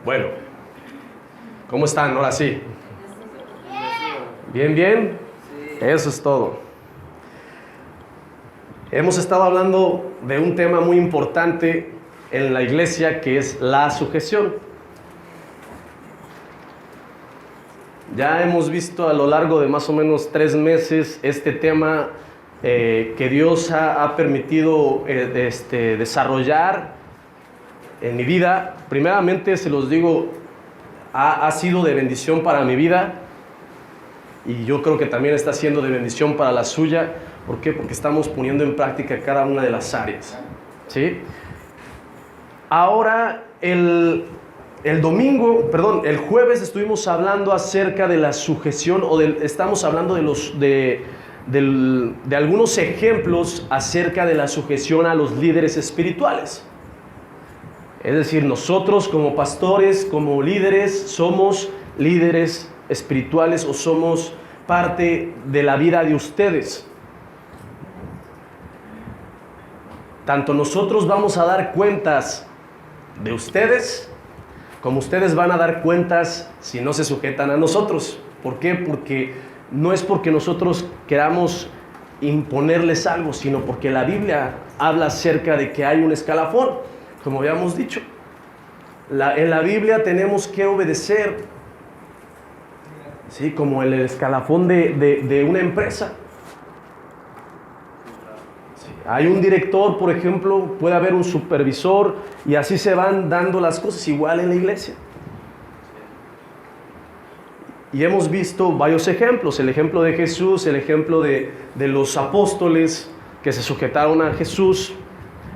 Bueno, ¿cómo están? Ahora sí. ¿Bien, bien? Eso es todo. Hemos estado hablando de un tema muy importante en la iglesia, que es la sujeción. Ya hemos visto a lo largo de más o menos 3 meses este tema que Dios ha permitido desarrollar en mi vida. Primeramente, se los digo, ha sido de bendición para mi vida, y yo creo que también está siendo de bendición para la suya. ¿Por qué? Porque estamos poniendo en práctica cada una de las áreas, ¿sí? Ahora, el jueves estuvimos hablando acerca de la sujeción, estamos hablando de algunos ejemplos acerca de la sujeción a los líderes espirituales. Es decir, nosotros como pastores, como líderes, somos líderes espirituales o somos parte de la vida de ustedes. Tanto nosotros vamos a dar cuentas de ustedes, como ustedes van a dar cuentas si no se sujetan a nosotros. ¿Por qué? Porque no es porque nosotros queramos imponerles algo, sino porque la Biblia habla acerca de que hay un escalafón, como habíamos dicho. En la Biblia tenemos que obedecer, ¿sí? Como el escalafón de una empresa. Hay un director, por ejemplo, puede haber un supervisor, y así se van dando las cosas, igual en la iglesia. Y hemos visto varios ejemplos: el ejemplo de Jesús, el ejemplo de los apóstoles que se sujetaron a Jesús,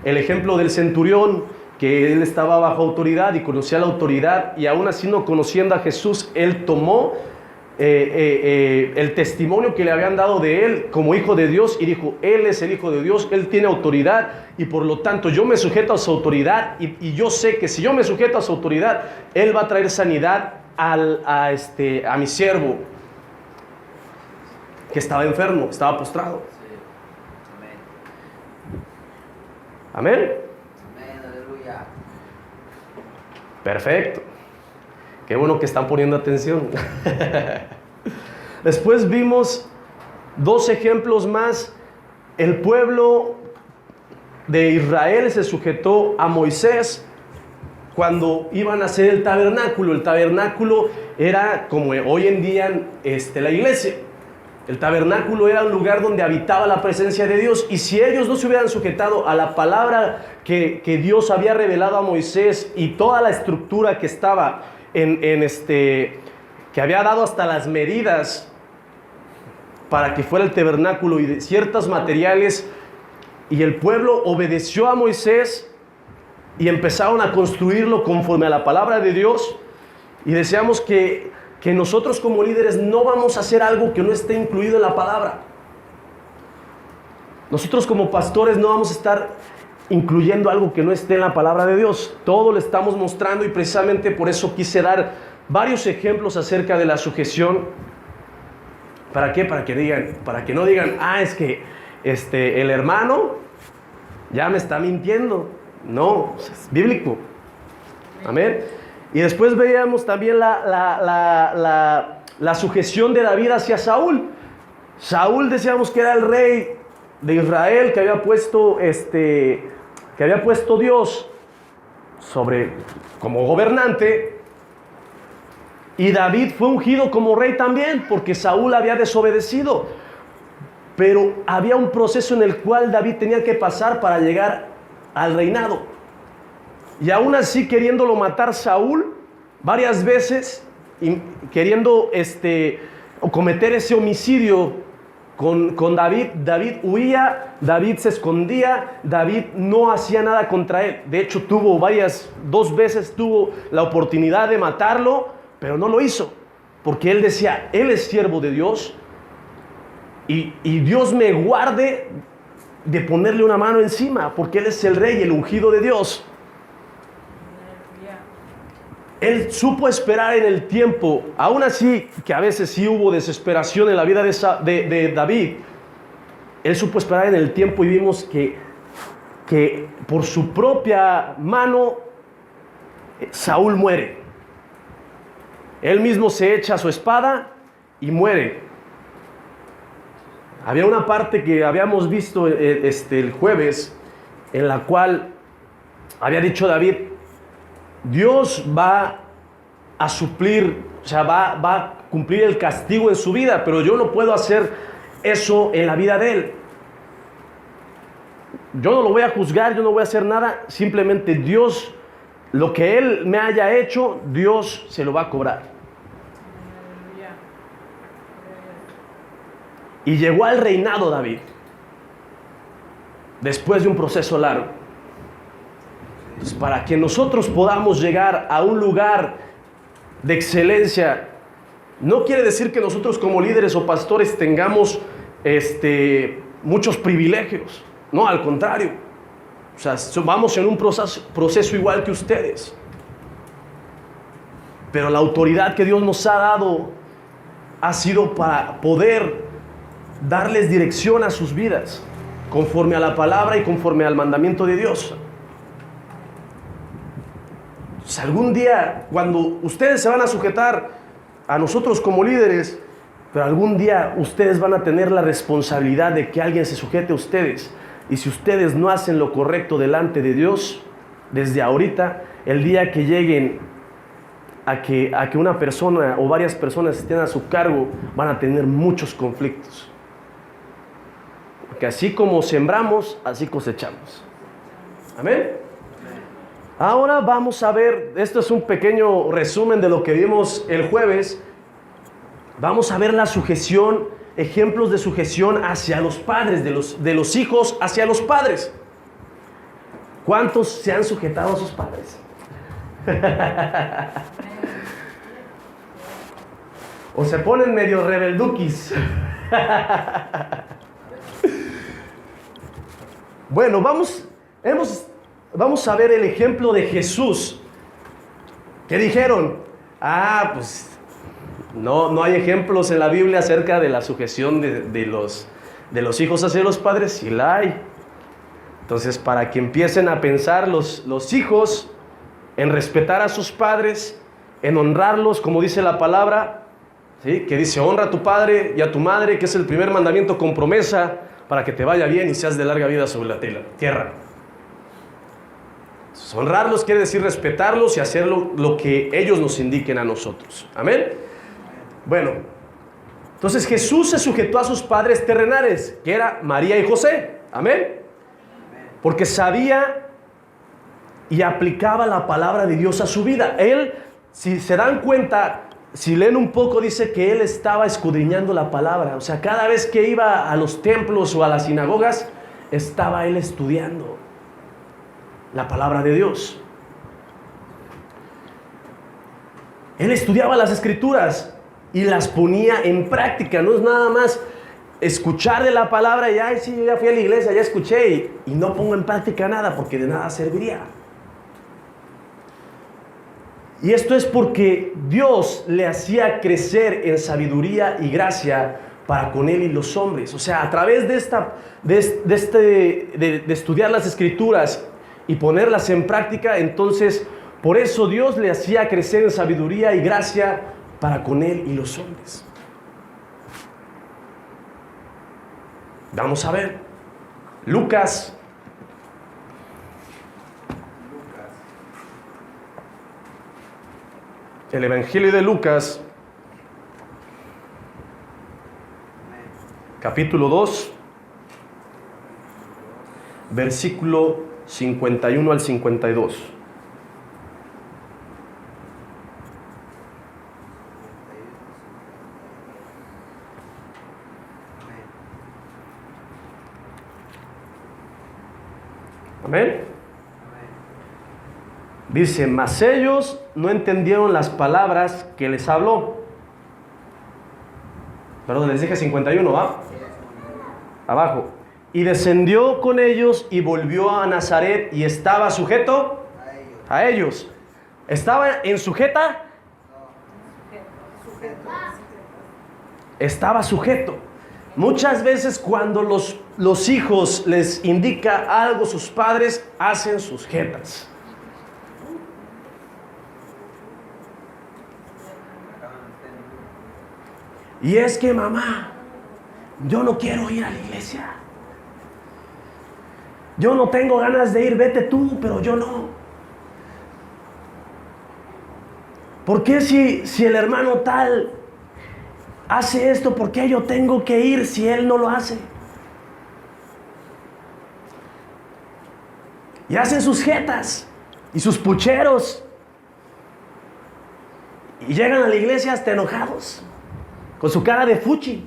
el ejemplo del centurión, que él estaba bajo autoridad y conocía la autoridad, y aún así, no conociendo a Jesús, él tomó el testimonio que le habían dado de él como hijo de Dios y dijo: él es el hijo de Dios, él tiene autoridad, y por lo tanto yo me sujeto a su autoridad, y yo sé que si yo me sujeto a su autoridad, él va a traer sanidad a mi siervo que estaba enfermo, estaba postrado. Amén. Amén, aleluya. Perfecto. Qué bueno que están poniendo atención. Después vimos 2 ejemplos más. El pueblo de Israel se sujetó a Moisés cuando iban a hacer el tabernáculo. El tabernáculo era como hoy en día la iglesia. El tabernáculo era un lugar donde habitaba la presencia de Dios, y si ellos no se hubieran sujetado a la palabra que Dios había revelado a Moisés, y toda la estructura que estaba que había dado hasta las medidas para que fuera el tabernáculo y de ciertos materiales, y el pueblo obedeció a Moisés y empezaron a construirlo conforme a la palabra de Dios. Y deseamos que nosotros como líderes no vamos a hacer algo que no esté incluido en la palabra. Nosotros como pastores no vamos a estar incluyendo algo que no esté en la palabra de Dios. Todo lo estamos mostrando, y precisamente por eso quise dar varios ejemplos acerca de la sujeción. ¿Para qué? Para que no digan: es que el hermano ya me está mintiendo. No, es bíblico. Amén. Y después veíamos también la sujeción de David hacia Saúl. Saúl, decíamos que era el rey de Israel, que había puesto Dios como gobernante, y David fue ungido como rey también, porque Saúl había desobedecido. Pero había un proceso en el cual David tenía que pasar para llegar al reinado. Y aún así, queriéndolo matar Saúl varias veces, y queriendo cometer ese homicidio con David, David huía, David se escondía, David no hacía nada contra él. De hecho, 2 veces tuvo la oportunidad de matarlo, pero no lo hizo, porque él decía: él es siervo de Dios, y Dios me guarde de ponerle una mano encima, porque él es el rey, el ungido de Dios. Él supo esperar en el tiempo, aún así que a veces sí hubo desesperación en la vida de David. Él supo esperar en el tiempo, y vimos que por su propia mano Saúl muere. Él mismo se echa su espada y muere. Había una parte que habíamos visto el jueves, en la cual había dicho David, Dios va a suplir, o sea, va a cumplir el castigo en su vida, pero yo no puedo hacer eso en la vida de él. Yo no lo voy a juzgar, yo no voy a hacer nada, simplemente Dios, lo que él me haya hecho, Dios se lo va a cobrar. Y llegó al reinado David, después de un proceso largo. Entonces, para que nosotros podamos llegar a un lugar de excelencia, no quiere decir que nosotros como líderes o pastores tengamos muchos privilegios. No, al contrario. O sea, vamos en un proceso igual que ustedes. Pero la autoridad que Dios nos ha dado ha sido para poder darles dirección a sus vidas, conforme a la palabra y conforme al mandamiento de Dios. Entonces, algún día, cuando ustedes se van a sujetar a nosotros como líderes, pero algún día ustedes van a tener la responsabilidad de que alguien se sujete a ustedes. Y si ustedes no hacen lo correcto delante de Dios, desde ahorita, el día que lleguen a que una persona o varias personas estén a su cargo, van a tener muchos conflictos. Porque así como sembramos, así cosechamos. Amén. Ahora vamos a ver, esto es un pequeño resumen de lo que vimos el jueves. Vamos a ver la sujeción, ejemplos de sujeción hacia los padres, de los hijos hacia los padres. ¿Cuántos se han sujetado a sus padres? O se ponen medio rebelduquis. Bueno, vamos a ver el ejemplo de Jesús. ¿Qué dijeron? Pues no hay ejemplos en la Biblia acerca de la sujeción de los hijos hacia los padres. Sí la hay. Entonces, para que empiecen a pensar los hijos en respetar a sus padres, en honrarlos, como dice la palabra, ¿sí? Que dice, honra a tu padre y a tu madre, que es el primer mandamiento con promesa, para que te vaya bien y seas de larga vida sobre la tierra. Entonces, honrarlos quiere decir respetarlos y hacer lo que ellos nos indiquen a nosotros. Amén. Bueno, entonces Jesús se sujetó a sus padres terrenales, que era María y José. Amén. Porque sabía y aplicaba la palabra de Dios a su vida. Él, si se dan cuenta, si leen un poco, dice que él estaba escudriñando la palabra. O sea, cada vez que iba a los templos o a las sinagogas, estaba él estudiando la palabra de Dios. Él estudiaba las escrituras y las ponía en práctica. No es nada más escuchar de la palabra y, ay, sí, yo ya fui a la iglesia, ya escuché y no pongo en práctica nada, porque de nada serviría. Y esto es porque Dios le hacía crecer en sabiduría y gracia para con él y los hombres. O sea, a través de estudiar las escrituras y ponerlas en práctica, entonces, por eso Dios le hacía crecer en sabiduría y gracia para con él y los hombres. Vamos a ver. Lucas. El Evangelio de Lucas, capítulo 2, versículo 51 al 52. Amén. Dice, mas ellos no entendieron las palabras que les habló. Perdón, les dije 51, ¿va? Abajo. Y descendió con ellos y volvió a Nazaret y estaba sujeto a ellos. ¿Estaba en sujeta? Estaba sujeto. Muchas veces cuando los hijos les indica algo, sus padres hacen sujetas. Y es que, mamá, yo no quiero ir a la iglesia. Yo no tengo ganas de ir, vete tú, pero yo no. ¿Por qué si el hermano tal hace esto, por qué yo tengo que ir si él no lo hace? Y hacen sus jetas y sus pucheros. Y llegan a la iglesia hasta enojados, con su cara de fuchi.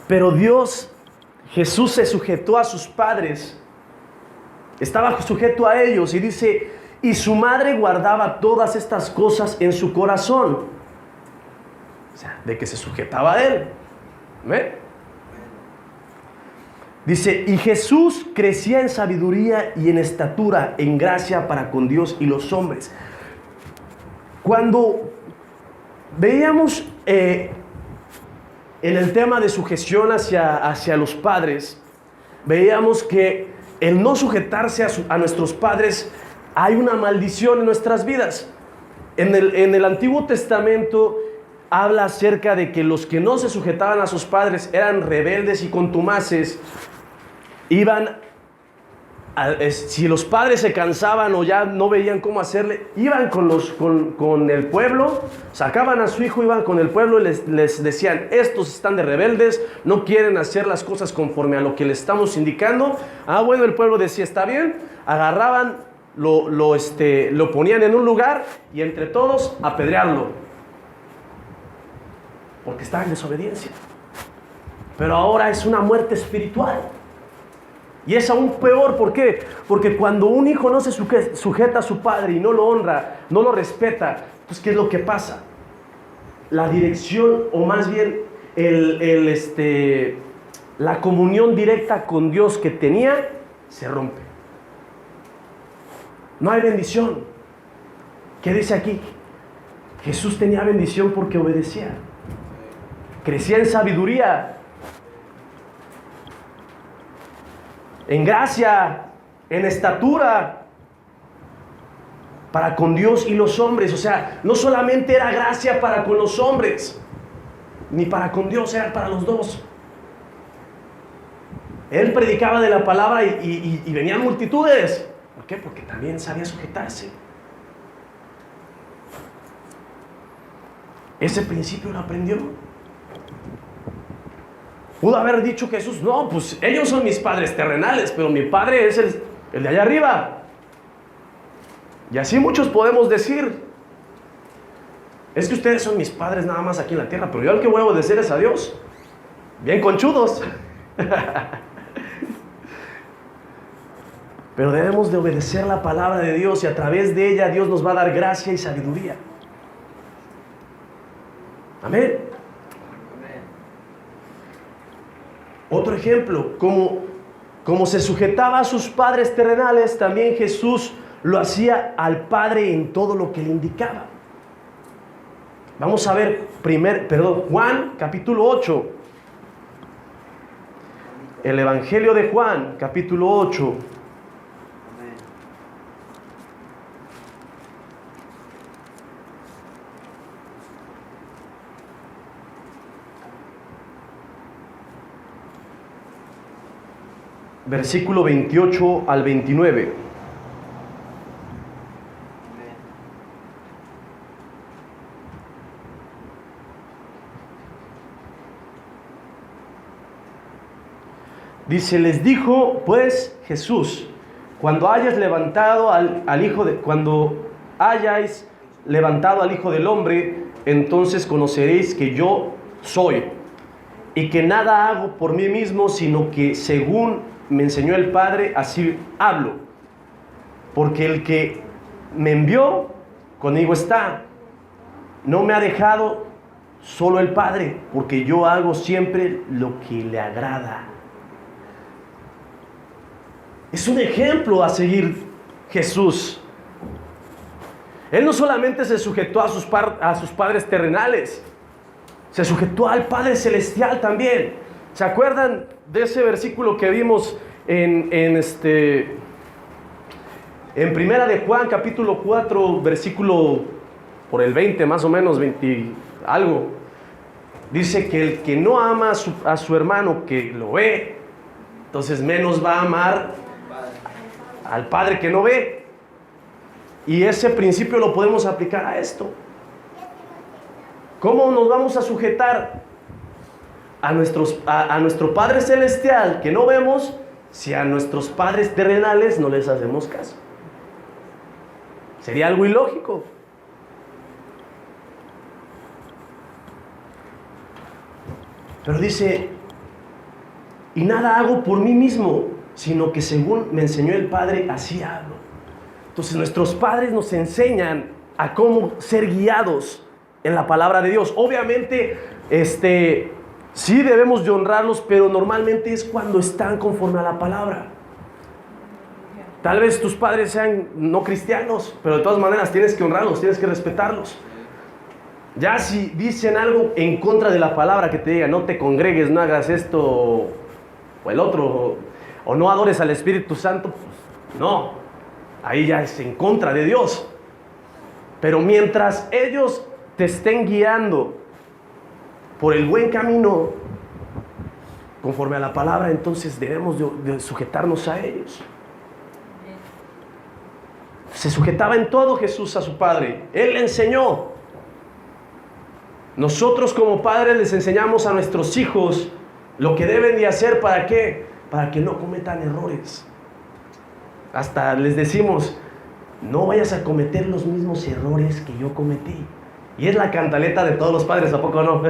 Pero Dios, Jesús se sujetó a sus padres. Estaba sujeto a ellos y dice, y su madre guardaba todas estas cosas en su corazón. O sea, de que se sujetaba a él. ¿Ve? Dice, y Jesús crecía en sabiduría y en estatura, en gracia para con Dios y los hombres. Cuando veíamos en el tema de sujeción hacia los padres, veíamos que el no sujetarse a nuestros padres, hay una maldición en nuestras vidas. En el Antiguo Testamento habla acerca de que los que no se sujetaban a sus padres eran rebeldes y contumaces. Si los padres se cansaban o ya no veían cómo hacerle, iban con el pueblo, sacaban a su hijo, iban con el pueblo y les decían, estos están de rebeldes, no quieren hacer las cosas conforme a lo que les estamos indicando. Bueno, el pueblo decía, está bien, agarraban, lo ponían en un lugar y entre todos apedrearlo, porque estaba en desobediencia. Pero ahora es una muerte espiritual. Y es aún peor, ¿por qué? Porque cuando un hijo no se sujeta a su padre y no lo honra, no lo respeta, pues ¿qué es lo que pasa? La dirección, o más bien la comunión directa con Dios que tenía, se rompe. No hay bendición. ¿Qué dice aquí? Jesús tenía bendición porque obedecía. Crecía en sabiduría, en gracia, en estatura, para con Dios y los hombres. O sea, no solamente era gracia para con los hombres, ni para con Dios, era para los dos. Él predicaba de la palabra y venían multitudes. ¿Por qué? Porque también sabía sujetarse. Ese principio lo aprendió. Pudo haber dicho Jesús, no, pues ellos son mis padres terrenales, pero mi padre es el de allá arriba. Y así muchos podemos decir, es que ustedes son mis padres nada más aquí en la tierra, pero yo al que voy a obedecer es a Dios. Bien conchudos. Pero debemos de obedecer la palabra de Dios y a través de ella Dios nos va a dar gracia y sabiduría. Amén. Otro ejemplo, como se sujetaba a sus padres terrenales, también Jesús lo hacía al Padre en todo lo que le indicaba. Vamos a ver Juan capítulo 8. El Evangelio de Juan capítulo 8. Versículo 28 al 29. Dice, les dijo pues Jesús, cuando hayáis levantado al Hijo del Hombre, entonces conoceréis que yo soy, y que nada hago por mí mismo, sino que según me enseñó el Padre, así hablo. Porque el que me envió, conmigo está. No me ha dejado solo el Padre, porque yo hago siempre lo que le agrada. Es un ejemplo a seguir Jesús. Él no solamente se sujetó a sus padres terrenales, se sujetó al Padre Celestial también. ¿Se acuerdan de ese versículo que vimos en En Primera de Juan, capítulo 4, versículo por el 20, más o menos, 20 algo, dice que el que no ama a su hermano que lo ve, entonces menos va a amar al Padre que no ve. Y ese principio lo podemos aplicar a esto. ¿Cómo nos vamos a sujetar a nuestro Padre Celestial que no vemos si a nuestros padres terrenales no les hacemos caso? Sería algo ilógico. Pero dice, y nada hago por mí mismo, sino que según me enseñó el Padre, así hablo. Entonces nuestros padres nos enseñan a cómo ser guiados en la palabra de Dios. Obviamente, sí debemos de honrarlos, pero normalmente es cuando están conforme a la palabra. Tal vez tus padres sean no cristianos, pero de todas maneras tienes que honrarlos, tienes que respetarlos. Ya si dicen algo en contra de la palabra, que te digan, no te congregues, no hagas esto o el otro, o no adores al Espíritu Santo, pues no, ahí ya es en contra de Dios. Pero mientras ellos te estén guiando por el buen camino, conforme a la palabra, entonces debemos de sujetarnos a ellos. Se sujetaba en todo Jesús a su Padre. Él le enseñó. Nosotros como padres les enseñamos a nuestros hijos lo que deben de hacer. ¿Para qué? Para que no cometan errores. Hasta les decimos, no vayas a cometer los mismos errores que yo cometí. Y es la cantaleta de todos los padres, ¿a poco no?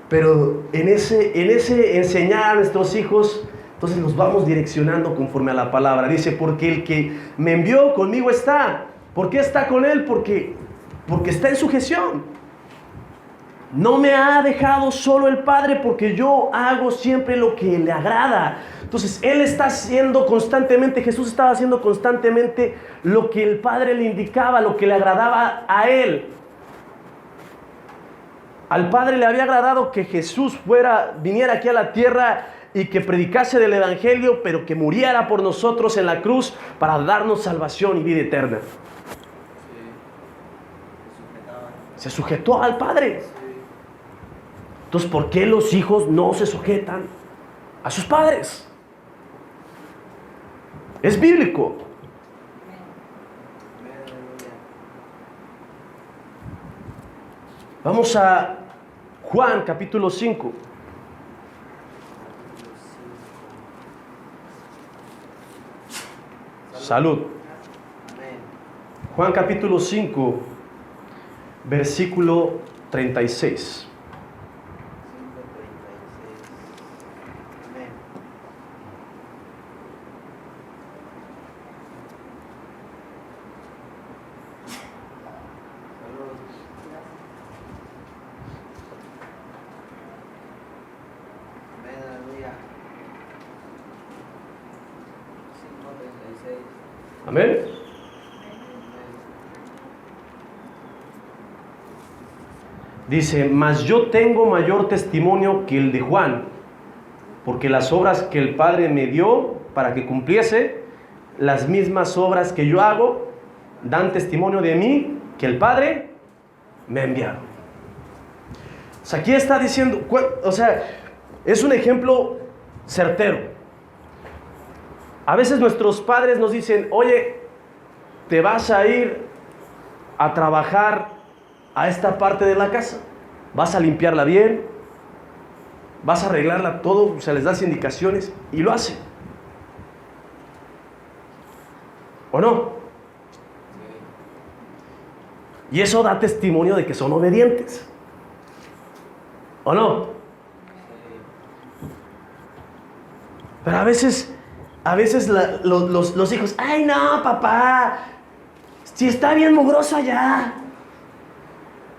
Pero en ese enseñar a nuestros hijos, entonces los vamos direccionando conforme a la palabra. Dice, porque el que me envió conmigo está. ¿Por qué está con él? Porque está en sujeción. No me ha dejado solo el Padre, porque yo hago siempre lo que le agrada. Entonces Él está haciendo constantemente, Jesús estaba haciendo constantemente lo que el Padre le indicaba, lo que le agradaba a Él. Al Padre le había agradado que Jesús viniera aquí a la tierra y que predicase del Evangelio, pero que muriera por nosotros en la cruz para darnos salvación y vida eterna. Se sujetó al Padre. Entonces, ¿por qué los hijos no se sujetan a sus padres? Es bíblico. Vamos a Juan capítulo 5. Salud. Juan capítulo 5, versículo 36. Amén. Dice, mas yo tengo mayor testimonio que el de Juan, porque las obras que el Padre me dio para que cumpliese, las mismas obras que yo hago, dan testimonio de mí, que el Padre me ha enviado. O sea, aquí está diciendo, es un ejemplo certero. A veces nuestros padres nos dicen, oye, te vas a ir a trabajar a esta parte de la casa, vas a limpiarla bien, vas a arreglarla todo, o sea, les das indicaciones y lo hacen. ¿O no? Y eso da testimonio de que son obedientes. ¿O no? Pero a veces los hijos, ay no, papá, si está bien mugroso allá,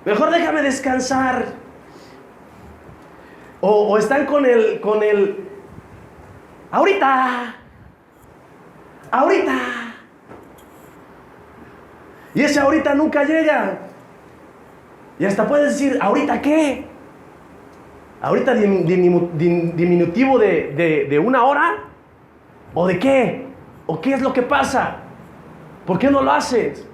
mejor déjame descansar. O están con el ahorita. Y ese ahorita nunca llega. Y hasta puedes decir, ¿ahorita qué? ¿Ahorita diminutivo de una hora? ¿O de qué? ¿O qué es lo que pasa? ¿Por qué no lo haces?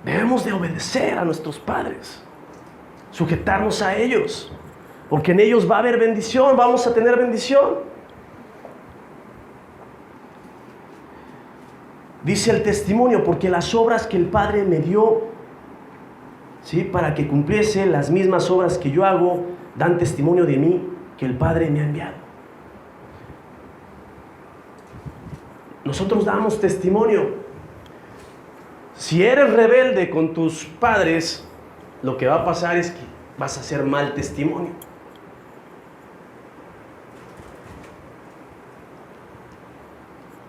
Debemos de obedecer a nuestros padres, sujetarnos a ellos, porque en ellos va a haber bendición, vamos a tener bendición. Dice el testimonio, porque las obras que el Padre me dio, ¿sí?, para que cumpliese las mismas obras que yo hago, dan testimonio de mí, que el Padre me ha enviado. Nosotros damos testimonio. Si eres rebelde con tus padres, lo que va a pasar es que vas a hacer mal testimonio.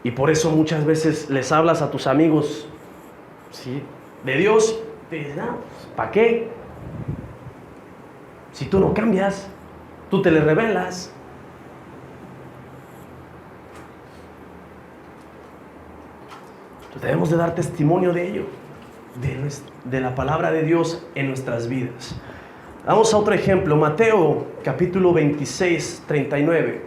Y por eso muchas veces les hablas a tus amigos, ¿sí?, de Dios. Te dices, no, ¿para qué? Si tú no cambias, tú te le rebelas. Debemos de dar testimonio de ello, de la palabra de Dios en nuestras vidas. Vamos a otro ejemplo, Mateo capítulo 26, 39.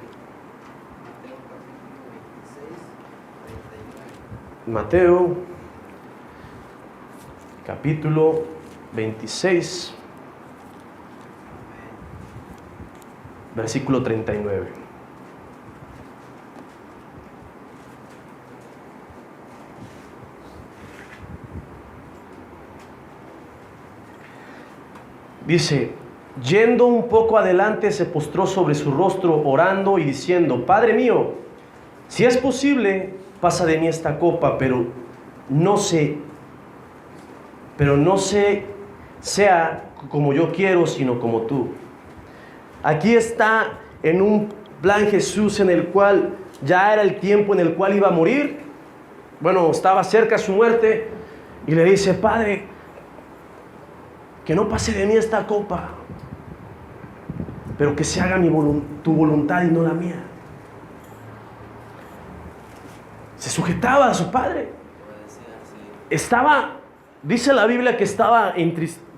Mateo capítulo 26, versículo 39. Dice, yendo un poco adelante, se postró sobre su rostro, orando y diciendo, Padre mío, si es posible, pasa de mí esta copa, pero no sea como yo quiero, sino como tú. Aquí está en un plan Jesús en el cual ya era el tiempo en el cual iba a morir. Bueno, estaba cerca su muerte y le dice, Padre, que no pase de mí esta copa, pero que se haga tu voluntad y no la mía. Se sujetaba a su padre. Estaba, dice la Biblia que estaba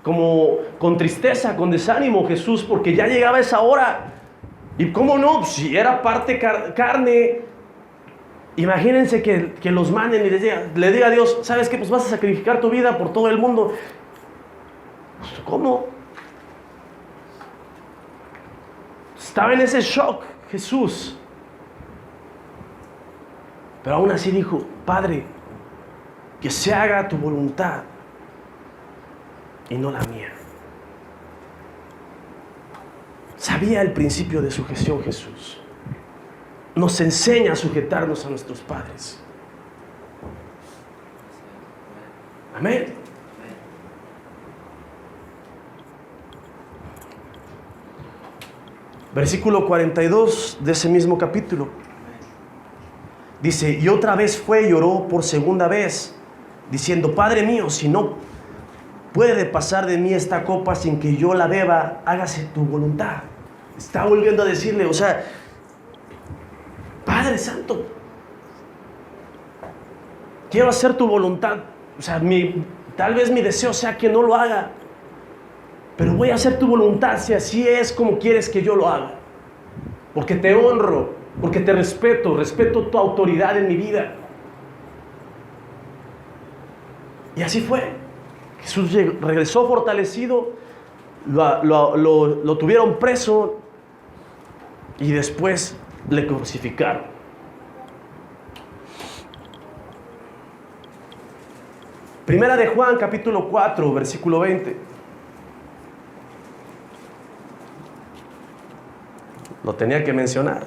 como con tristeza, con desánimo Jesús, porque ya llegaba esa hora. Y cómo no, si era parte carne, imagínense que los manden y le diga a Dios, ¿sabes qué? Pues vas a sacrificar tu vida por todo el mundo. ¿Cómo? Estaba en ese shock Jesús. Pero aún así dijo, Padre, que se haga tu voluntad y no la mía. Sabía el principio de sujeción Jesús. Nos enseña a sujetarnos a nuestros padres. Amén. Versículo 42 de ese mismo capítulo. Dice, y otra vez fue y oró por segunda vez, diciendo, Padre mío, si no puede pasar de mí esta copa sin que yo la beba, hágase tu voluntad. Está volviendo a decirle, o sea, Padre Santo, quiero hacer tu voluntad. O sea, tal vez mi deseo sea que no lo haga, pero voy a hacer tu voluntad si así es como quieres que yo lo haga. Porque te honro, porque te respeto tu autoridad en mi vida. Y así fue. Jesús regresó fortalecido, lo tuvieron preso y después le crucificaron. Primera de Juan, capítulo 4, versículo 20. Lo tenía que mencionar.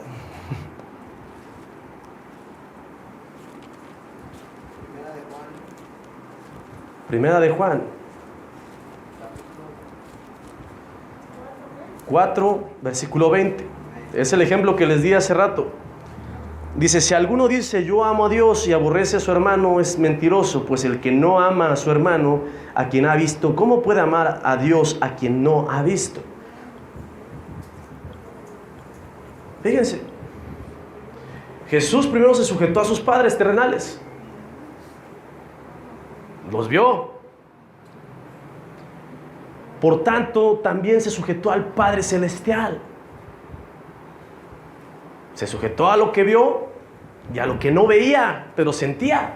Primera de Juan 4, versículo 20. Es el ejemplo que les di hace rato. Dice, si alguno dice yo amo a Dios y aborrece a su hermano, es mentiroso, pues el que no ama a su hermano, a quien ha visto, ¿cómo puede amar a Dios a quien no ha visto? Fíjense, Jesús primero se sujetó a sus padres terrenales. Los vio. Por tanto, también se sujetó al Padre Celestial. Se sujetó a lo que vio y a lo que no veía, pero sentía.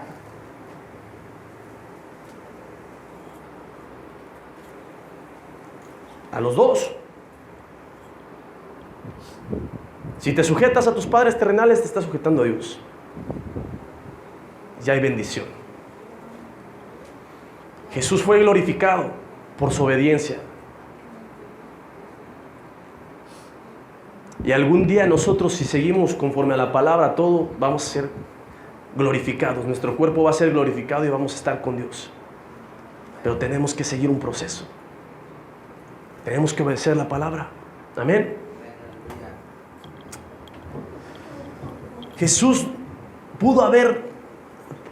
A los dos. Si te sujetas a tus padres terrenales, te estás sujetando a Dios. Ya hay bendición. Jesús fue glorificado por su obediencia. Y algún día nosotros, si seguimos conforme a la palabra, todo vamos a ser glorificados. Nuestro cuerpo va a ser glorificado y vamos a estar con Dios. Pero tenemos que seguir un proceso. Tenemos que obedecer la palabra. Amén. Jesús pudo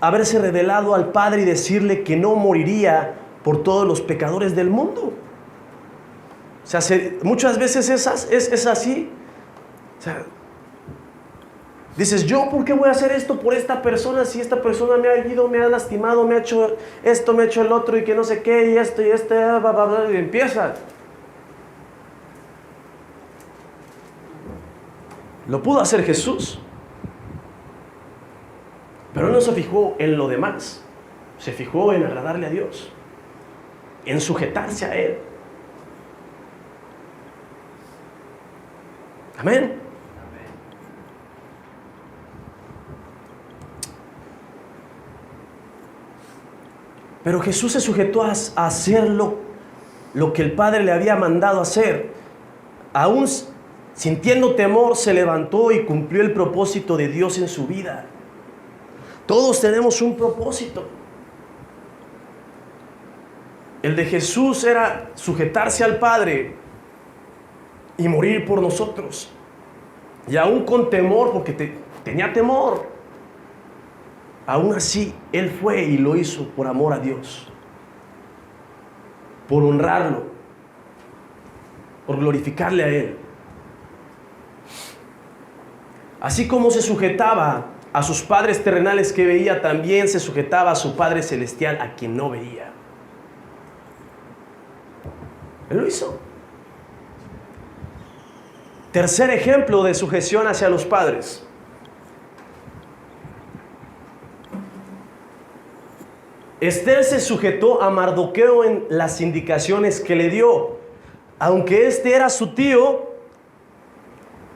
haberse revelado al Padre y decirle que no moriría por todos los pecadores del mundo. O sea, muchas veces es así. O sea, dices, ¿yo por qué voy a hacer esto por esta persona si esta persona me ha herido, me ha lastimado, me ha hecho esto, me ha hecho el otro y que no sé qué, y esto, y empieza. Lo pudo hacer Jesús. Pero no se fijó en lo demás. Se fijó en agradarle a Dios, en sujetarse a Él. Amén. Pero Jesús se sujetó a hacer lo que el Padre le había mandado hacer. Aún sintiendo temor, se levantó y cumplió el propósito de Dios en su vida. Todos tenemos un propósito. El de Jesús era sujetarse al Padre y morir por nosotros. Y aún con temor, porque tenía temor, aún así Él fue y lo hizo por amor a Dios, por honrarlo, por glorificarle a Él. Así como se sujetaba a sus padres terrenales que veía, también se sujetaba a su Padre Celestial, a quien no veía. Él lo hizo. Tercer ejemplo de sujeción hacia los padres. Esther se sujetó a Mardoqueo en las indicaciones que le dio. Aunque este era su tío,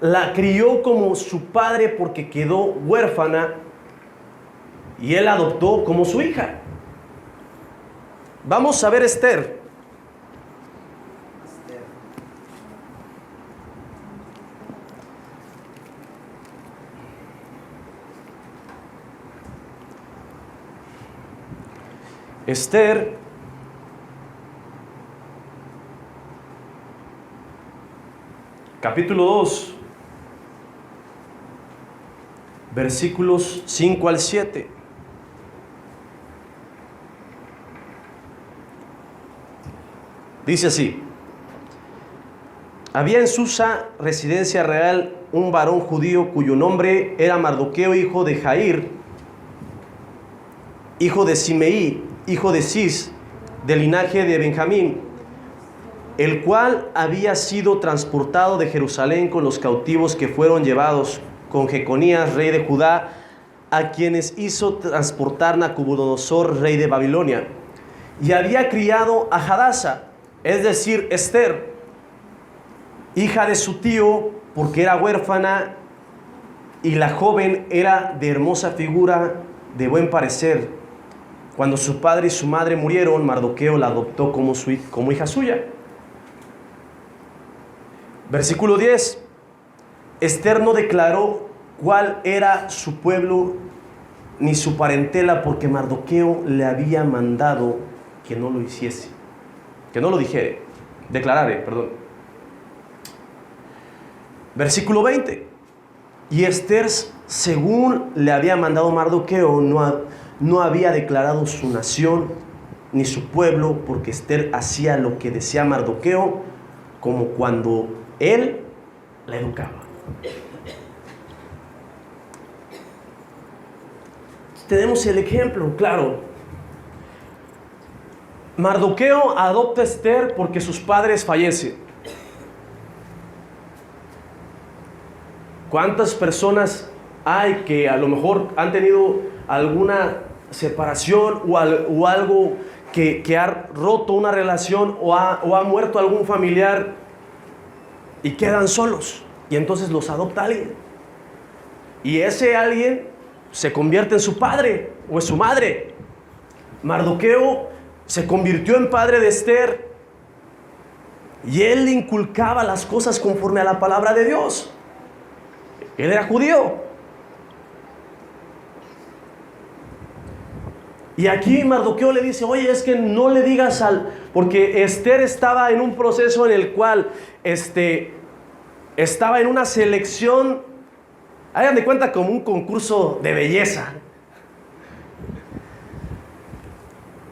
la crió como su padre porque quedó huérfana y él adoptó como su hija. Vamos a ver Esther. Esther, capítulo 2, versículos 5 al 7. Dice así: había en Susa, residencia real, un varón judío cuyo nombre era Mardoqueo, hijo de Jair, hijo de Simeí, hijo de Cis, del linaje de Benjamín, el cual había sido transportado de Jerusalén con los cautivos que fueron llevados con Jeconías, rey de Judá, a quienes hizo transportar Nabucodonosor, rey de Babilonia. Y había criado a Hadasa, es decir, Esther, hija de su tío, porque era huérfana, y la joven era de hermosa figura, de buen parecer. Cuando su padre y su madre murieron, Mardoqueo la adoptó como hija suya. Versículo 10. Esther no declaró cuál era su pueblo ni su parentela, porque Mardoqueo le había mandado que no lo hiciese, que no lo declarare. Versículo 20. Y Esther, según le había mandado Mardoqueo, no había declarado su nación ni su pueblo, porque Esther hacía lo que decía Mardoqueo, como cuando él la educaba. Tenemos el ejemplo, claro. Mardoqueo adopta a Esther porque sus padres fallecen. ¿Cuántas personas hay que a lo mejor han tenido alguna separación o algo que ha roto una relación o ha muerto algún familiar y quedan solos? Y entonces los adopta alguien. Y ese alguien se convierte en su padre o en su madre. Mardoqueo se convirtió en padre de Esther y él le inculcaba las cosas conforme a la palabra de Dios. Él era judío. Y aquí Mardoqueo le dice, oye, es que no le digas porque Esther estaba en un proceso en el cual estaba en una selección, hagan de cuenta como un concurso de belleza.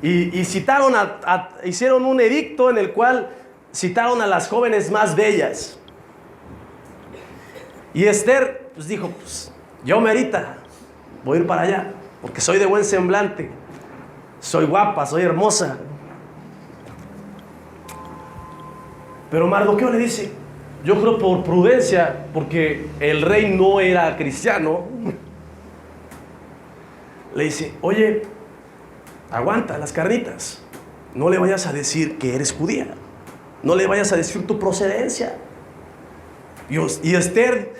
Y citaron hicieron un edicto en el cual citaron a las jóvenes más bellas. Y Esther pues dijo, pues yo merita, voy a ir para allá, porque soy de buen semblante, soy guapa, soy hermosa. Pero Mardoqueo le dice, yo creo por prudencia, porque el rey no era cristiano, le dice, oye, aguanta las carnitas, no le vayas a decir que eres judía, no le vayas a decir tu procedencia. Y Esther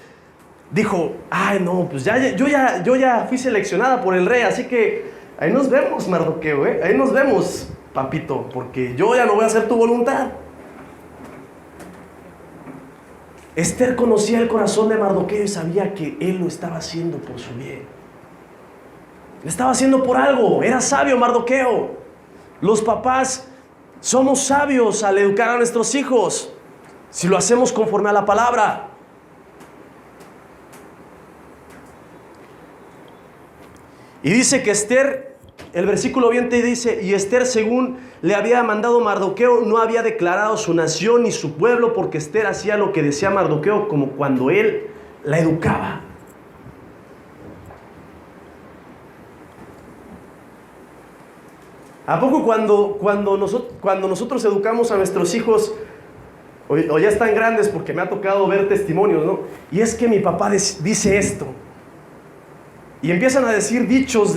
dijo, ay no, pues yo ya fui seleccionada por el rey, así que ahí nos vemos, Mardoqueo, ahí nos vemos, papito, porque yo ya no voy a hacer tu voluntad. Esther conocía el corazón de Mardoqueo y sabía que él lo estaba haciendo por su bien. Lo estaba haciendo por algo, era sabio Mardoqueo. Los papás somos sabios al educar a nuestros hijos, si lo hacemos conforme a la palabra. Y dice que Esther, el versículo 20 dice, y Esther, según le había mandado Mardoqueo, no había declarado su nación ni su pueblo, porque Esther hacía lo que decía Mardoqueo, como cuando él la educaba. ¿A poco cuando nosotros educamos a nuestros hijos, o ya están grandes, porque me ha tocado ver testimonios, ¿no? Y es que mi papá dice esto. Y empiezan a decir dichos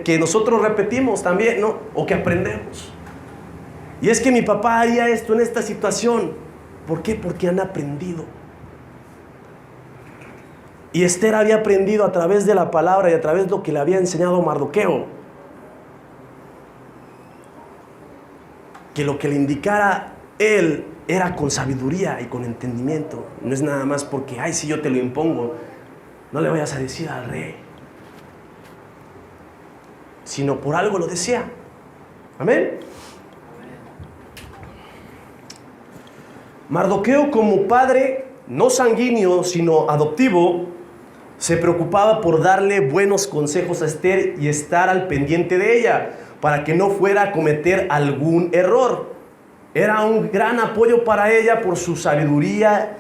que nosotros repetimos también, ¿no? O que aprendemos. Y es que mi papá haría esto en esta situación. ¿Por qué? Porque han aprendido. Y Esther había aprendido a través de la palabra y a través de lo que le había enseñado Mardoqueo, que lo que le indicara él era con sabiduría y con entendimiento. No es nada más porque, ay, si yo te lo impongo, no le vayas a decir al rey, sino por algo lo decía. Amén. Mardoqueo, como padre no sanguíneo sino adoptivo, se preocupaba por darle buenos consejos a Esther y estar al pendiente de ella para que no fuera a cometer algún error. Era un gran apoyo para ella por su sabiduría.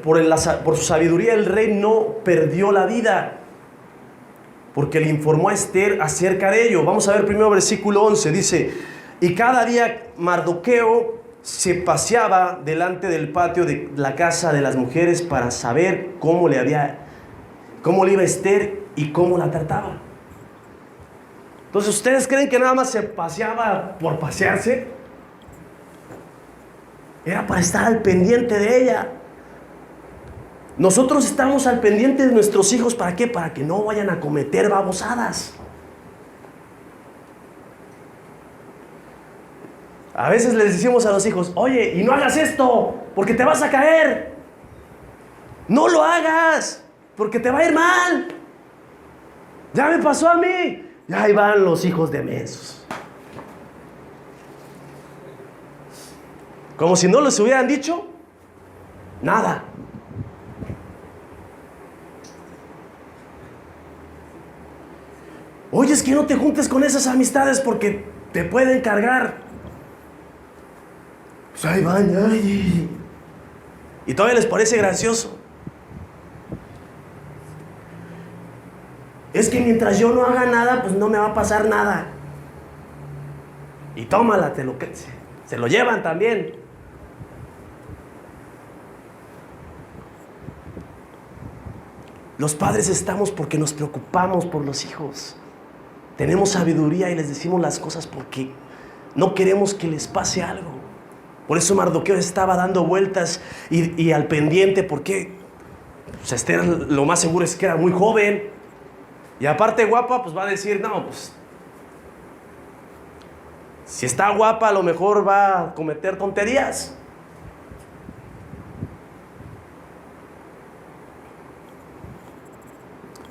Por su sabiduría el rey no perdió la vida, porque le informó a Esther acerca de ello. Vamos a ver primero versículo 11. Dice, y cada día Mardoqueo se paseaba delante del patio de la casa de las mujeres para saber cómo le iba Esther y cómo la trataba. Entonces, ¿ustedes creen que nada más se paseaba por pasearse? Era para estar al pendiente de ella. Nosotros estamos al pendiente de nuestros hijos, ¿para qué? Para que no vayan a cometer babosadas. A veces les decimos a los hijos, oye, y no hagas esto, porque te vas a caer. No lo hagas, porque te va a ir mal. Ya me pasó a mí. Y ahí van los hijos de mensos. Como si no les hubieran dicho nada. Oye, es que no te juntes con esas amistades porque te pueden cargar. Pues ahí van, ay. Y todavía les parece gracioso. Es que mientras yo no haga nada, pues no me va a pasar nada. Y tómala, se lo llevan también. Los padres estamos porque nos preocupamos por los hijos. Tenemos sabiduría y les decimos las cosas porque no queremos que les pase algo. Por eso Mardoqueo estaba dando vueltas y al pendiente, porque pues Esther lo más seguro es que era muy joven. Y aparte guapa, pues va a decir, no, pues si está guapa a lo mejor va a cometer tonterías.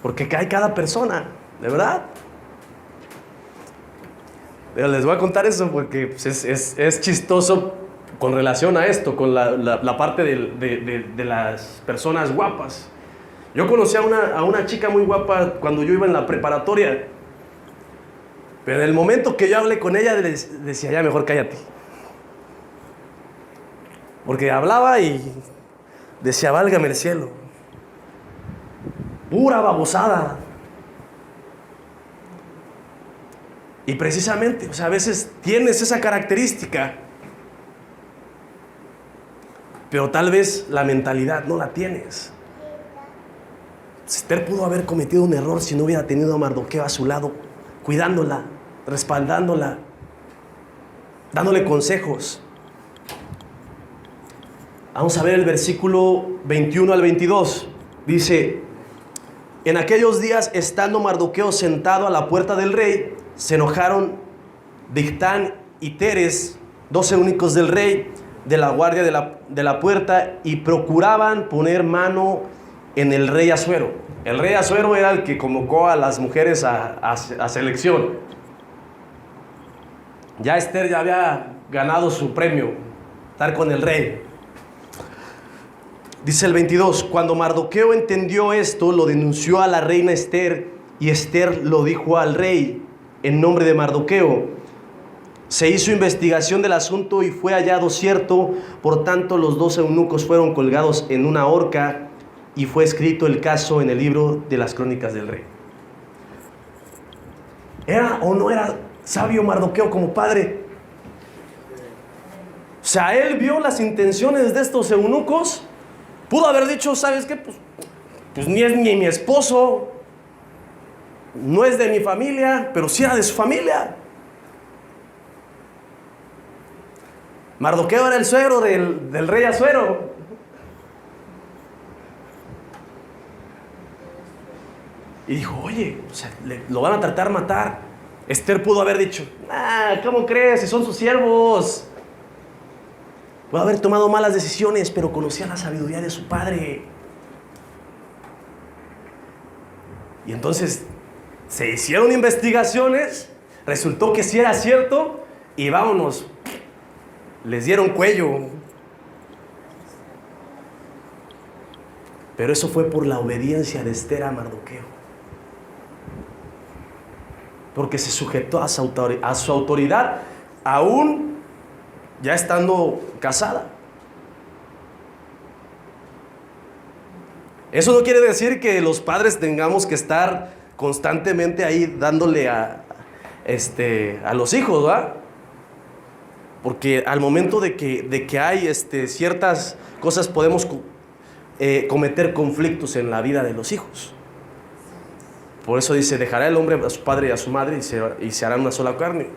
Porque hay cada persona, de verdad. Pero les voy a contar eso porque pues, es chistoso con relación a esto, con la parte de las personas guapas. Yo conocí a una chica muy guapa cuando yo iba en la preparatoria. Pero en el momento que yo hablé con ella, decía, ya mejor cállate. Porque hablaba y decía, válgame el cielo. Pura babosada. Y precisamente, o sea, a veces tienes esa característica, pero tal vez la mentalidad no la tienes. Esther pudo haber cometido un error si no hubiera tenido a Mardoqueo a su lado, cuidándola, respaldándola, dándole consejos. Vamos a ver el versículo 21 al 22. Dice: en aquellos días, estando Mardoqueo sentado a la puerta del rey, se enojaron Bigtán y Teres, 2 eunucos del rey, de la guardia de la puerta, y procuraban poner mano en el rey Asuero. El rey Asuero era el que convocó a las mujeres a selección. Ya Esther ya había ganado su premio, estar con el rey. Dice el 22, cuando Mardoqueo entendió esto, lo denunció a la reina Esther, y Esther lo dijo al rey en nombre de Mardoqueo. Se hizo investigación del asunto y fue hallado cierto, por tanto los 2 eunucos fueron colgados en una horca y fue escrito el caso en el libro de las crónicas del rey. ¿Era o no era sabio Mardoqueo como padre? O sea, él vio las intenciones de estos eunucos. Pudo haber dicho, ¿sabes qué? Pues ni es ni mi esposo, no es de mi familia, pero sí era de su familia. Mardoqueo era el suegro del rey Asuero. Y dijo, oye, o sea, lo van a tratar de matar. Esther pudo haber dicho, ¿cómo crees? Si son sus siervos. Pudo haber tomado malas decisiones, pero conocía la sabiduría de su padre. Y entonces se hicieron investigaciones, resultó que sí era cierto, y vámonos, les dieron cuello. Pero eso fue por la obediencia de Esther a Mardoqueo, porque se sujetó a su autoridad, aún ya estando casada. Eso no quiere decir que los padres tengamos que estar constantemente ahí dándole a los hijos, ¿verdad? Porque al momento de que hay ciertas cosas, podemos cometer conflictos en la vida de los hijos. Por eso dice, dejará el hombre a su padre y a su madre y se harán una sola carne.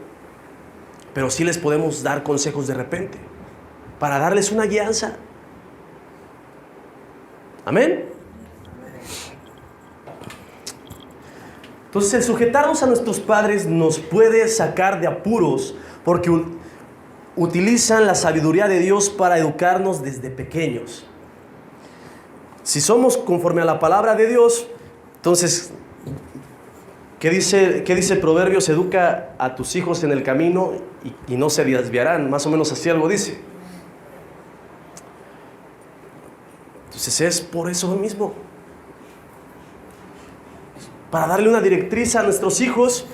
Pero sí les podemos dar consejos de repente, para darles una guianza. Amén. Entonces, el sujetarnos a nuestros padres nos puede sacar de apuros, porque utilizan la sabiduría de Dios para educarnos desde pequeños. Si somos conforme a la palabra de Dios, entonces, ¿qué dice Proverbios? Educa a tus hijos en el camino y no se desviarán. Más o menos así algo dice. Entonces es por eso mismo, para darle una directriz a nuestros hijos.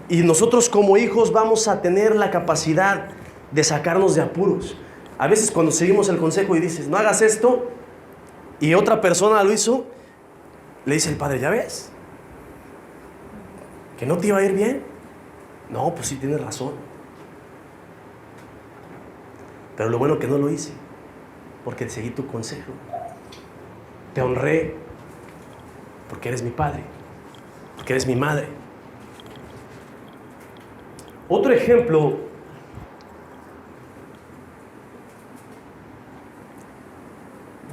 Y nosotros como hijos vamos a tener la capacidad de sacarnos de apuros. A veces cuando seguimos el consejo y dices, no hagas esto, y otra persona lo hizo, le dice el padre, ¿ya ves? ¿Que no te iba a ir bien? No, pues sí tienes razón. Pero lo bueno que no lo hice, porque seguí tu consejo. Te honré, porque eres mi padre, porque eres mi madre. Otro ejemplo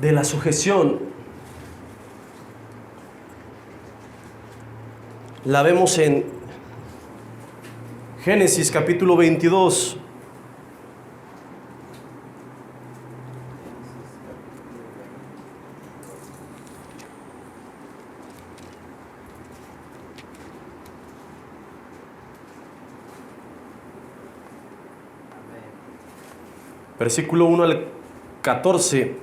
de la sujeción la vemos en Génesis capítulo 22. Versículo 1 al 14.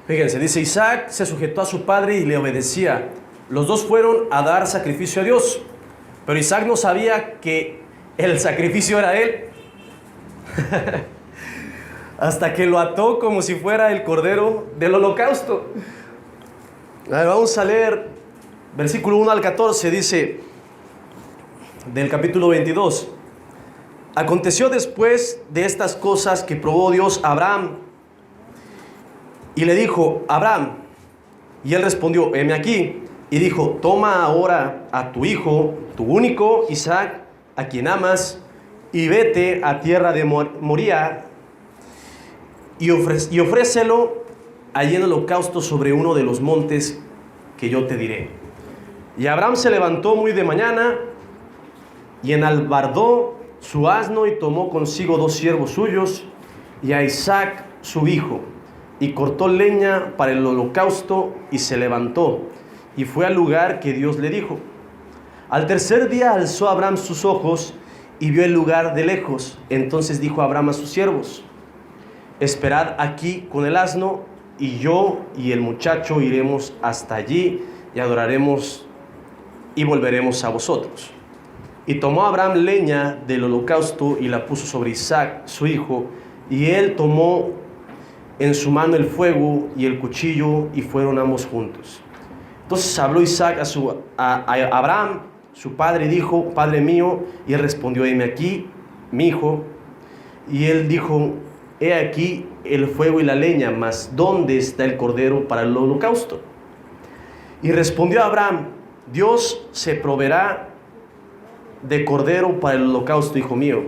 Fíjense, dice: Isaac se sujetó a su padre y le obedecía. Los dos fueron a dar sacrificio a Dios, pero Isaac no sabía que el sacrificio era él. Hasta que lo ató como si fuera el cordero del holocausto. A ver, vamos a leer versículo 1 al 14. Dice, del capítulo 22: Aconteció después de estas cosas que probó Dios a Abraham y le dijo: Abraham. Y él respondió: heme aquí. Y dijo: toma ahora a tu hijo, tu único Isaac, a quien amas, y vete a tierra de Moría y ofrécelo allí en holocausto sobre uno de los montes que yo te diré. Y Abraham se levantó muy de mañana y enalbardó su asno y tomó consigo 2 siervos suyos y a Isaac su hijo, y cortó leña para el holocausto y se levantó y fue al lugar que Dios le dijo. Al tercer día alzó Abraham sus ojos y vio el lugar de lejos. Entonces dijo Abraham a sus siervos: esperad aquí con el asno, y yo y el muchacho iremos hasta allí y adoraremos y volveremos a vosotros. Y tomó Abraham leña del holocausto y la puso sobre Isaac su hijo, y él tomó en su mano el fuego y el cuchillo, y fueron ambos juntos. Entonces habló Isaac a Abraham, su padre, y dijo: Padre mío. Y él respondió: heme aquí, mi hijo. Y él dijo: he aquí el fuego y la leña, mas ¿dónde está el cordero para el holocausto? Y respondió Abraham: Dios se proveerá de cordero para el holocausto, hijo mío.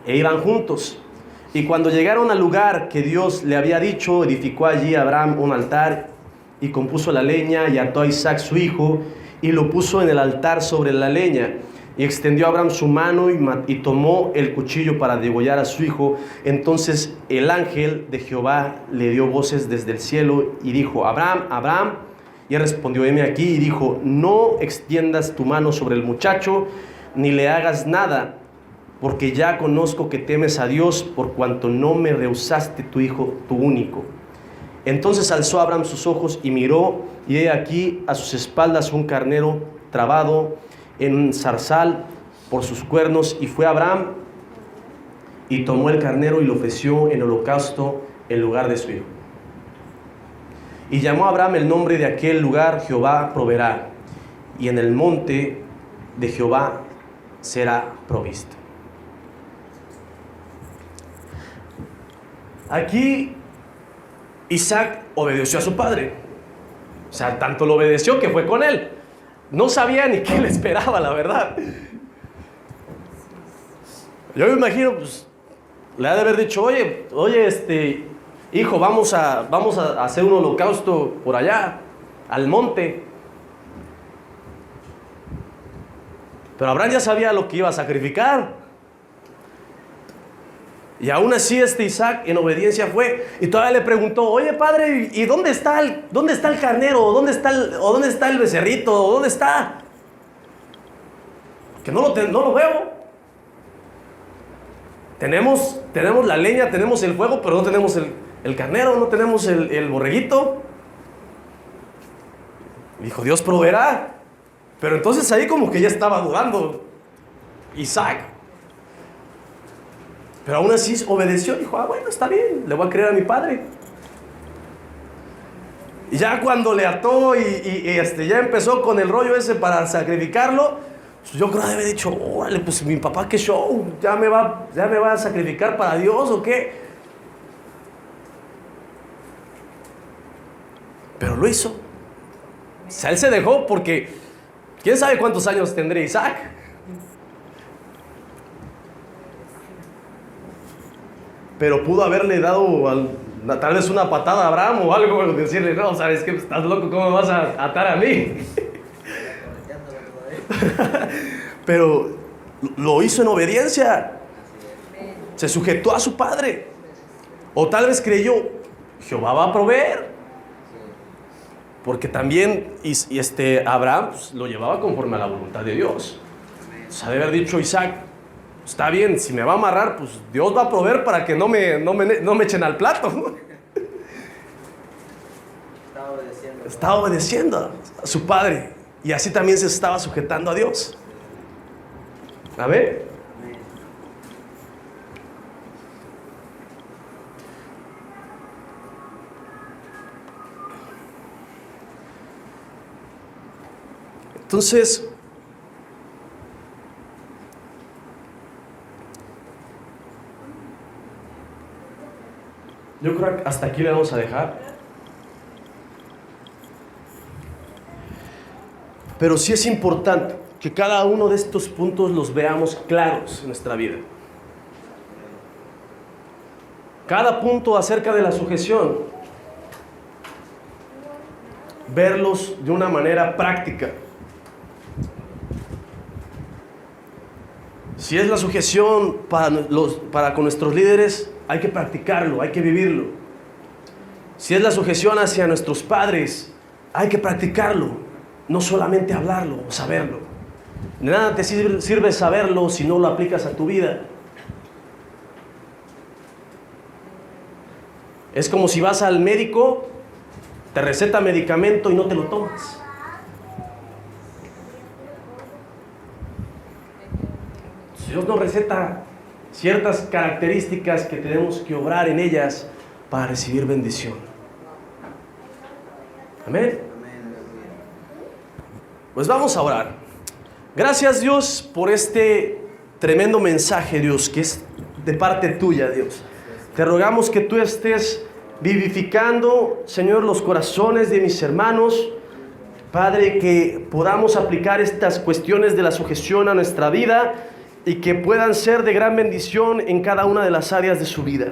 E iban juntos. Y cuando llegaron al lugar que Dios le había dicho, edificó allí Abraham un altar y compuso la leña y ató a Isaac su hijo y lo puso en el altar sobre la leña. Y extendió Abraham su mano y tomó el cuchillo para degollar a su hijo. Entonces el ángel de Jehová le dio voces desde el cielo y dijo: Abraham, Abraham. Y él respondió: heme aquí. Y dijo: no extiendas tu mano sobre el muchacho, ni le hagas nada, porque ya conozco que temes a Dios, por cuanto no me rehusaste tu hijo, tu único. Entonces alzó Abraham sus ojos y miró, y he aquí a sus espaldas un carnero trabado en un zarzal por sus cuernos. Y fue Abraham y tomó el carnero y lo ofreció en holocausto en lugar de su hijo. Y llamó a Abraham el nombre de aquel lugar: Jehová proveerá, y en el monte de Jehová será provisto. Aquí Isaac obedeció a su padre. O sea, tanto lo obedeció que fue con él. No sabía ni qué le esperaba, la verdad. Yo me imagino, pues, le ha de haber dicho: oye, hijo, vamos a hacer un holocausto por allá, al monte. Pero Abraham ya sabía lo que iba a sacrificar. Y aún así Isaac en obediencia fue. Y todavía le preguntó: oye, padre, ¿y dónde está el carnero? ¿O dónde está el becerrito? ¿O dónde está? Que no lo veo. Tenemos la leña, tenemos el fuego, pero no tenemos el carnero, no tenemos el borreguito. Dijo: Dios proveerá. Pero entonces ahí como que ya estaba dudando Isaac. Pero aún así obedeció. Dijo: bueno, está bien, le voy a creer a mi padre. Y ya cuando le ató ya empezó con el rollo ese para sacrificarlo, pues yo creo que había dicho, órale, pues mi papá qué show, ya me va a sacrificar para Dios o qué. Pero lo hizo. O sea, él se dejó porque quién sabe cuántos años tendría Isaac. Pero pudo haberle dado tal vez una patada a Abraham o algo, decirle, no, sabes que estás loco, ¿cómo me vas a atar a mí? Pero lo hizo en obediencia. Se sujetó a su padre. O tal vez creyó, Jehová va a proveer. Porque también Abraham pues, lo llevaba conforme a la voluntad de Dios. O sea, de haber dicho Isaac, está bien, si me va a amarrar, pues Dios va a proveer para que no me echen al plato. Estaba obedeciendo a su padre. Y así también se estaba sujetando a Dios. ¿Amén? Entonces, yo creo que hasta aquí le vamos a dejar. Pero sí es importante que cada uno de estos puntos los veamos claros en nuestra vida. Cada punto acerca de la sujeción, verlos de una manera práctica. Si es la sujeción para con nuestros líderes, hay que practicarlo, hay que vivirlo. Si es la sujeción hacia nuestros padres, hay que practicarlo. No solamente hablarlo o saberlo. De nada te sirve saberlo si no lo aplicas a tu vida. Es como si vas al médico, te receta medicamento y no te lo tomas. Dios nos receta ciertas características que tenemos que obrar en ellas para recibir bendición. Amén. Pues vamos a orar. Gracias, Dios, por este tremendo mensaje, Dios, que es de parte tuya, Dios. Te rogamos que tú estés vivificando, Señor, los corazones de mis hermanos. Padre, que podamos aplicar estas cuestiones de la sujeción a nuestra vida y que puedan ser de gran bendición en cada una de las áreas de su vida.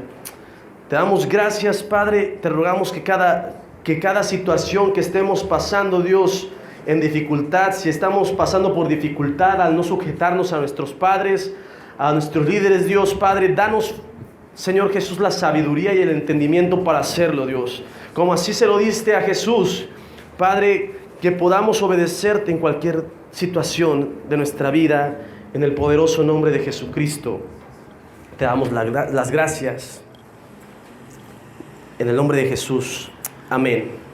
Te damos gracias, Padre. Te rogamos que cada situación que estemos pasando, Dios, en dificultad, si estamos pasando por dificultad al no sujetarnos a nuestros padres, a nuestros líderes, Dios, Padre, danos, Señor Jesús, la sabiduría y el entendimiento para hacerlo, Dios. Como así se lo diste a Jesús, Padre, que podamos obedecerte en cualquier situación de nuestra vida, en el poderoso nombre de Jesucristo. Te damos las gracias. En el nombre de Jesús. Amén.